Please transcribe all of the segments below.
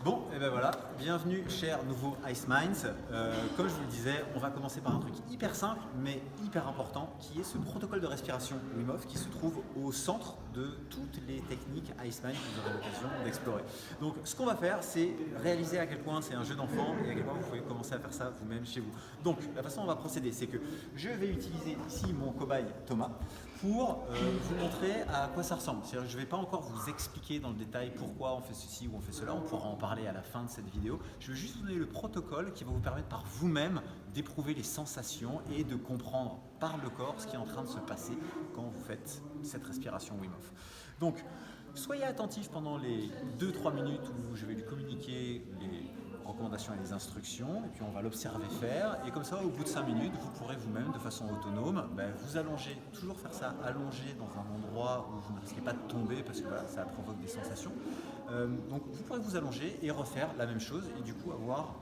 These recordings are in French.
Bon, et ben voilà, bienvenue chers nouveaux Ice Minds. Comme je vous le disais, on va commencer par un truc hyper simple mais hyper important qui est ce protocole de respiration Wim Hof qui se trouve au centre de toutes les techniques Ice Mind que vous aurez l'occasion d'explorer. Donc ce qu'on va faire, c'est réaliser à quel point c'est un jeu d'enfant et à quel point vous pouvez commencer à faire ça vous-même chez vous. Donc la façon dont on va procéder, c'est que je vais utiliser ici mon cobaye Thomas pour vous montrer à quoi ça ressemble. C'est-à-dire, je ne vais pas encore vous expliquer dans le détail pourquoi on fait ceci ou on fait cela, on pourra en parler à la fin de cette vidéo. Je vais juste vous donner le protocole qui va vous permettre par vous-même d'éprouver les sensations et de comprendre par le corps ce qui est en train de se passer quand vous faites cette respiration Wim Hof. Donc, soyez attentifs pendant les 2-3 minutes où je vais lui communiquer les recommandations et les instructions, et puis on va l'observer faire, et comme ça au bout de 5 minutes vous pourrez vous-même de façon autonome vous allonger, toujours faire ça allongé dans un endroit où vous ne risquez pas de tomber parce que voilà, ça provoque des sensations. Donc vous pourrez vous allonger et refaire la même chose et du coup avoir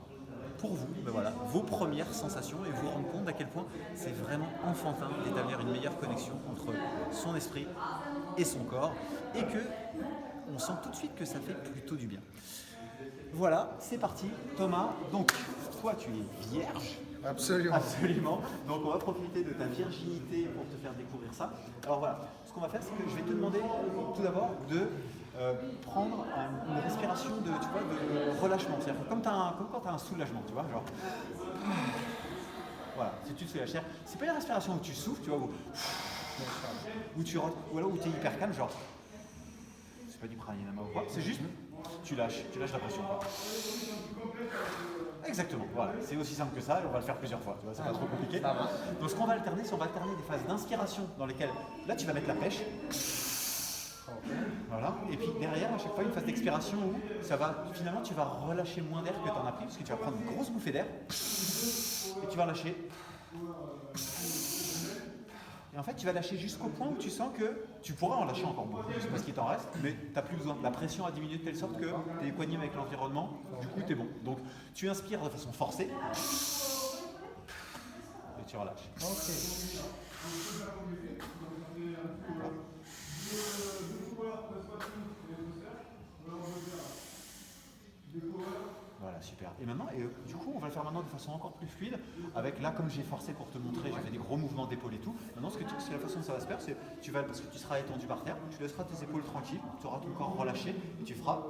pour vous voilà, vos premières sensations et vous rendre compte à quel point c'est vraiment enfantin d'établir une meilleure connexion entre son esprit et son corps et que on sent tout de suite que ça fait plutôt du bien. Voilà, c'est parti. Thomas, donc toi tu es vierge. Absolument. Absolument. Donc on va profiter de ta virginité pour te faire découvrir ça. Alors voilà, ce qu'on va faire, c'est que je vais te demander tout d'abord de prendre une respiration de relâchement. C'est-à-dire comme quand tu as un soulagement, tu vois, genre. Voilà, si tu te soulages. C'est pas une respiration où tu souffles, tu vois, ou alors où tu es hyper calme, genre. C'est pas du pranayama ou quoi, c'est juste. Tu lâches la pression. Exactement, voilà, c'est aussi simple que ça et on va le faire plusieurs fois, tu vois, c'est pas trop compliqué. Donc ce qu'on va alterner, c'est qu'on va alterner des phases d'inspiration dans lesquelles, là tu vas mettre la pêche, voilà, et puis derrière à chaque fois une phase d'expiration où finalement tu vas relâcher moins d'air que tu en as pris parce que tu vas prendre une grosse bouffée d'air et tu vas lâcher. Et en fait, tu vas lâcher jusqu'au point où tu sens que tu pourras en lâcher encore beaucoup, je sais pas ce qu'il t'en reste, mais tu n'as plus besoin. La pression a diminué de telle sorte que tu es équanime avec l'environnement, du coup tu es bon. Donc tu inspires de façon forcée et tu relâches. Voilà, super. Et maintenant, du coup, on va le faire maintenant de façon encore plus fluide. Avec là, comme j'ai forcé pour te montrer, j'ai fait des gros mouvements d'épaule et tout. Maintenant, c'est la façon dont ça va se faire, c'est parce que tu seras étendu par terre, tu laisseras tes épaules tranquilles, tu auras ton corps relâché et tu feras.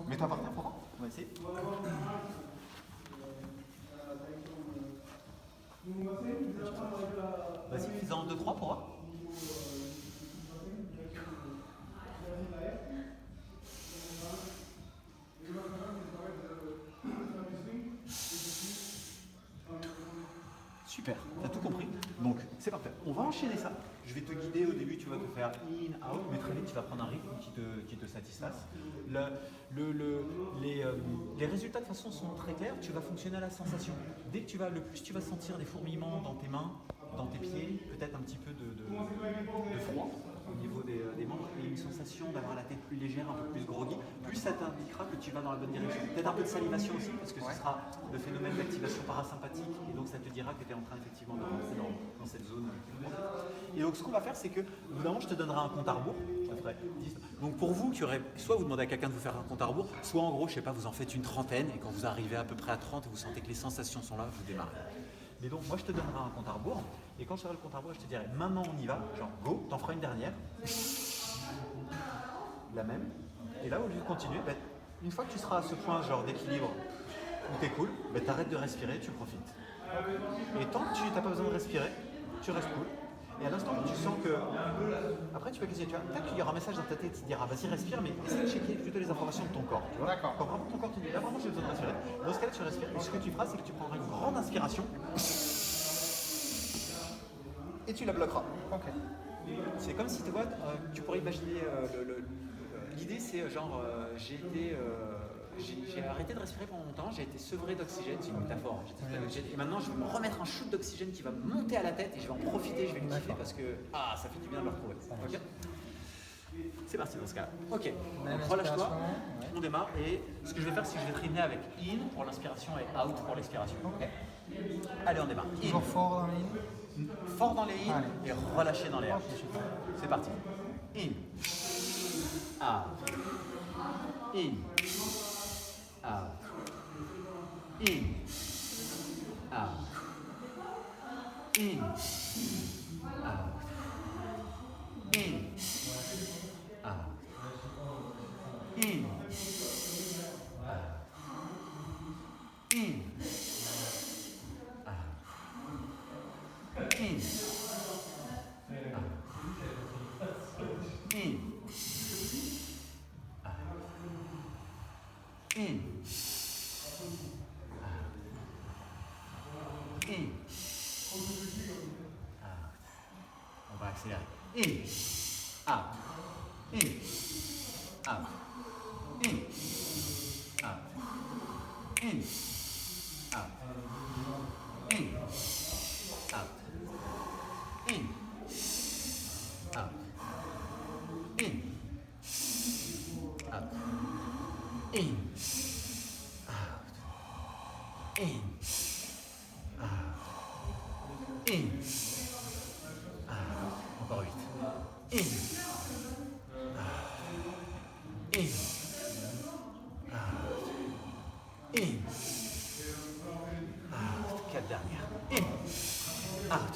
Mets-toi par terre, Florent. On va essayer. Vas-y, fais-en 2-3 pour moi. Super, t'as tout compris. Donc c'est parfait. On va enchaîner ça. Je vais te guider au début, tu vas te faire in, out, mais très vite tu vas prendre un rythme qui te satisfasse. Les résultats de toute façon sont très clairs, tu vas fonctionner à la sensation. Dès que le plus tu vas sentir des fourmillements dans tes mains, dans tes pieds, peut-être un petit peu de froid au niveau des membres et une sensation d'avoir la tête plus légère, un peu plus groggy, plus ça t'indiquera que tu vas dans la bonne direction. Peut-être un peu de salivation aussi parce que ce sera le phénomène d'activation parasympathique et donc ça te dira que tu es en train effectivement de rentrer dans cette zone. Et donc ce qu'on va faire, c'est que évidemment je te donnerai un compte à rebours. Donc pour vous qui aurez, soit vous demandez à quelqu'un de vous faire un compte à rebours, soit en gros, je sais pas, vous en faites une trentaine et quand vous arrivez à peu près à 30 et vous sentez que les sensations sont là, vous démarrez. Mais donc moi je te donnerai un compte à rebours et quand je ferai le compte à rebours, je te dirai maintenant on y va, genre go, t'en feras une dernière, la même, et là au lieu de continuer, une fois que tu seras à ce point genre d'équilibre où t'es cool, t'arrêtes de respirer, tu profites. Et tant que tu n'as pas besoin de respirer, tu restes cool. Et à l'instant où tu sens que. Après, tu peux questionner, il y aura un message dans ta tête qui te dira vas-y, respire, mais essaie de checker plutôt les informations de ton corps. Tu vois. D'accord. Quand vraiment ton corps te dit là, vraiment, j'ai besoin de respirer. Dans ce cas-là, tu respires. Et ce que tu feras, c'est que tu prendras une grande inspiration et tu la bloqueras. Ok. C'est comme si tu pourrais imaginer. L'idée, c'est genre, j'ai arrêté de respirer pendant longtemps, j'ai été sevré d'oxygène, c'est une métaphore. Et maintenant, je vais me remettre un shoot d'oxygène qui va monter à la tête et je vais en profiter, je vais le kiffer parce que ça fait du bien de le retrouver. Okay, c'est parti dans ce cas-là. Ok, relâche-toi, on démarre et ce que je vais faire, c'est que je vais trimer avec in pour l'inspiration et out pour l'expiration. Okay. Allez, on démarre. Toujours fort dans les in. Fort dans les in et relâché dans les out. C'est parti. in, out, in, out, in, out, in, out, in, out, in, in, in, in, in, in, on va accélérer. In, out, in, out, in, out, in, out, in, out, in, out, in, out, in, out, in, out, in, out. Encore vite. In, out, in, out, in, out. 4 dernières. In, out,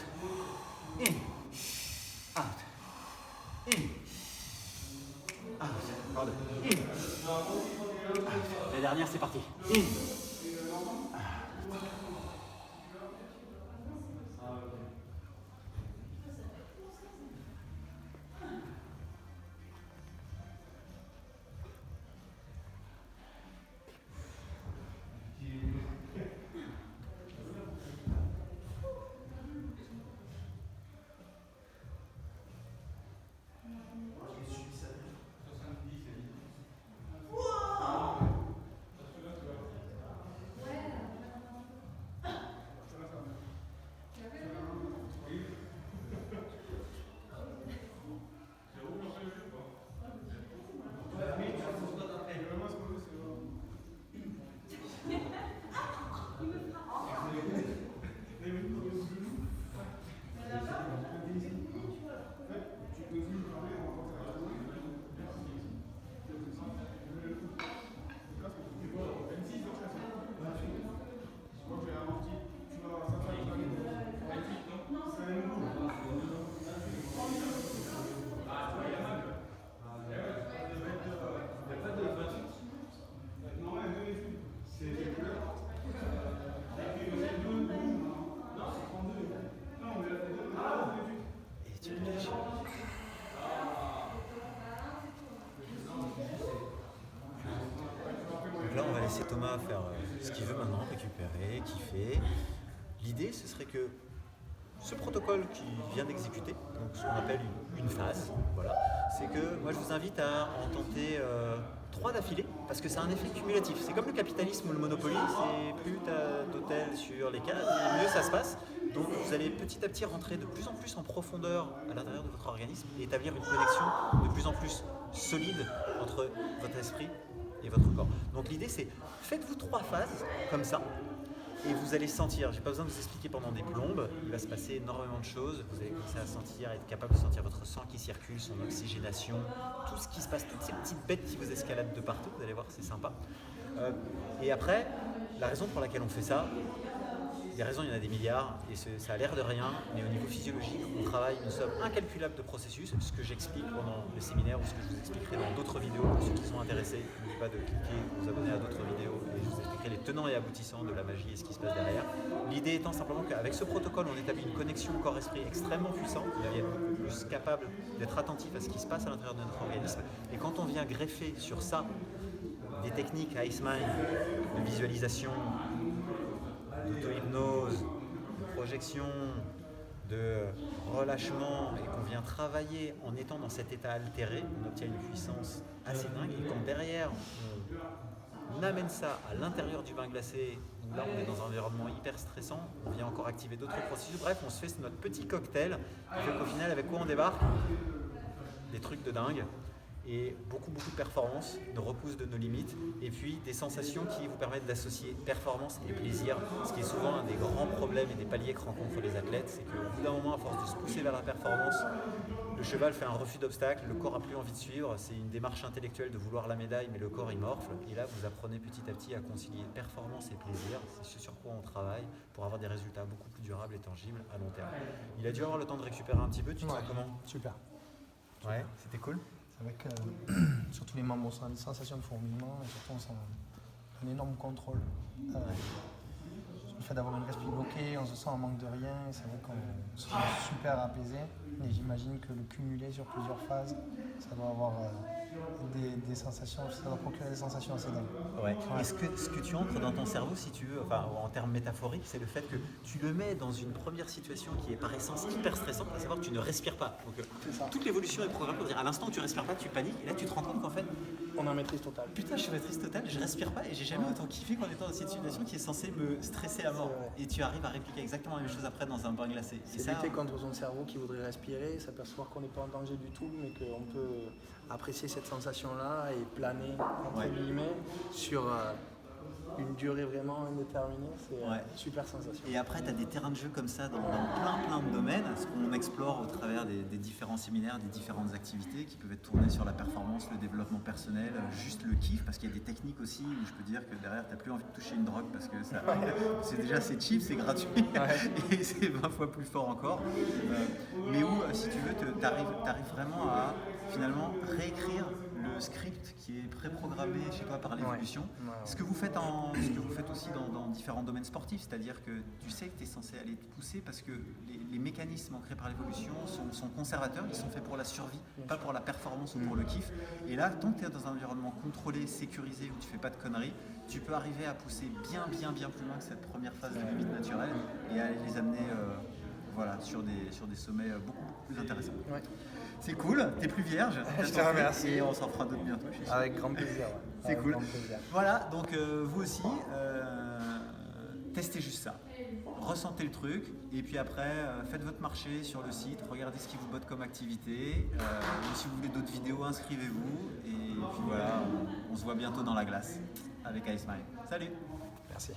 in, out, in, out. Pardon. In, out. La dernière, c'est parti. In, out. Là, on va laisser Thomas faire ce qu'il veut maintenant, récupérer, kiffer. L'idée, ce serait que ce protocole qu'il vient d'exécuter, donc ce qu'on appelle une phase, voilà, c'est que moi je vous invite à en tenter 3 d'affilée, parce que c'est un effet cumulatif. C'est comme le capitalisme ou le Monopoly, c'est plus tu as d'hôtels sur les cases, mieux ça se passe. Donc vous allez petit à petit rentrer de plus en plus en profondeur à l'intérieur de votre organisme et établir une connexion de plus en plus solide entre votre esprit et votre corps. Donc l'idée c'est, faites-vous 3 phases comme ça, et vous allez sentir, j'ai pas besoin de vous expliquer pendant des plombes, il va se passer énormément de choses, vous allez commencer à sentir, être capable de sentir votre sang qui circule, son oxygénation, tout ce qui se passe, toutes ces petites bêtes qui vous escaladent de partout, vous allez voir, c'est sympa. Et après, la raison pour laquelle on fait ça, des raisons, il y en a des milliards, et ça a l'air de rien, mais au niveau physiologique, on travaille une somme incalculable de processus, ce que j'explique pendant le séminaire ou ce que je vous expliquerai dans d'autres vidéos. Pour ceux qui sont intéressés, n'oubliez pas de cliquer, vous abonner à d'autres vidéos, et je vous expliquerai les tenants et aboutissants de la magie et ce qui se passe derrière. L'idée étant simplement qu'avec ce protocole, on établit une connexion corps-esprit extrêmement puissante, vous deviez être beaucoup plus capable d'être attentif à ce qui se passe à l'intérieur de notre organisme, et quand on vient greffer sur ça des techniques Iceman, de visualisation, d'auto-hypnose, de projection, de relâchement, et qu'on vient travailler en étant dans cet état altéré, on obtient une puissance assez dingue. Et quand derrière on amène ça à l'intérieur du bain glacé, où là on est dans un environnement hyper stressant, on vient encore activer d'autres processus. Bref, on se fait notre petit cocktail qui fait qu'au final, avec quoi on débarque? Des trucs de dingue. Et beaucoup de performance, de repousse de nos limites, et puis des sensations qui vous permettent d'associer performance et plaisir, ce qui est souvent un des grands problèmes et des paliers que rencontrent les athlètes, c'est qu'au bout d'un moment, à force de se pousser vers la performance, Le cheval fait un refus d'obstacle, le corps a plus envie de suivre, c'est une démarche intellectuelle de vouloir la médaille, mais le corps il morfle. Et là, vous apprenez petit à petit à concilier performance et plaisir. C'est ce sur quoi on travaille pour avoir des résultats beaucoup plus durables et tangibles à long terme. Il a dû avoir le temps de récupérer un petit peu, tu te sens comment? Super. Ouais, c'était cool. Avec surtout les membres, on sent une sensation de fourmillement et surtout on sent un énorme contrôle. Le fait d'avoir une respiration bloquée, on se sent en manque de rien, et c'est vrai qu'on se sent super apaisé. Et j'imagine que le cumuler sur plusieurs phases, ça doit avoir des sensations, ça doit procurer des sensations assez dingues. Ouais. Et ce que tu ancres dans ton cerveau, si tu veux, enfin en termes métaphoriques, c'est le fait que tu le mets dans une première situation qui est par essence hyper stressante, à savoir que tu ne respires pas. Donc toute l'évolution est programmée pour dire à l'instant où tu respires pas, tu paniques, et là tu te rends compte qu'en fait, on est en maîtrise totale. putain, je suis en maîtrise totale, je respire pas et j'ai jamais autant kiffé qu'en étant dans cette situation qui est censée me stresser à mort. Et tu arrives à répliquer exactement la même chose après dans un bain glacé. C'est lutter contre son cerveau qui voudrait respirer, s'apercevoir qu'on n'est pas en danger du tout, mais qu'on peut apprécier cette sensation-là et planer, entre guillemets, sur une durée vraiment indéterminée. C'est une super sensation. Et après, tu as des terrains de jeu comme ça dans plein de domaines, ce qu'on explore au travers des différents séminaires, des différentes activités qui peuvent être tournées sur la performance, le développement personnel, juste le kiff, parce qu'il y a des techniques aussi où je peux dire que derrière, tu n'as plus envie de toucher une drogue parce que c'est cheap, c'est gratuit et c'est 20 fois plus fort encore. Mais où, si tu veux, tu arrives vraiment à finalement réécrire le script qui est préprogrammé chez toi par l'évolution. Ce que vous faites aussi dans différents domaines sportifs, c'est-à-dire que tu sais que tu es censé aller te pousser parce que les mécanismes ancrés par l'évolution sont conservateurs, ils sont faits pour la survie, pas pour la performance ou pour le kiff. Et là, tant que tu es dans un environnement contrôlé, sécurisé, où tu fais pas de conneries, tu peux arriver à pousser bien plus loin que cette première phase de limite naturelle et à les amener sur des sommets beaucoup plus intéressants. Ouais. C'est cool, t'es plus vierge. Je te remercie. Et on s'en fera d'autres bientôt. Avec grand plaisir. C'est cool. Voilà, donc vous aussi, testez juste ça. Ressentez le truc et puis après, faites votre marché sur le site, regardez ce qui vous botte comme activité. Si vous voulez d'autres vidéos, inscrivez-vous. Et puis voilà, on se voit bientôt dans la glace avec Ice Mine. Salut. Merci.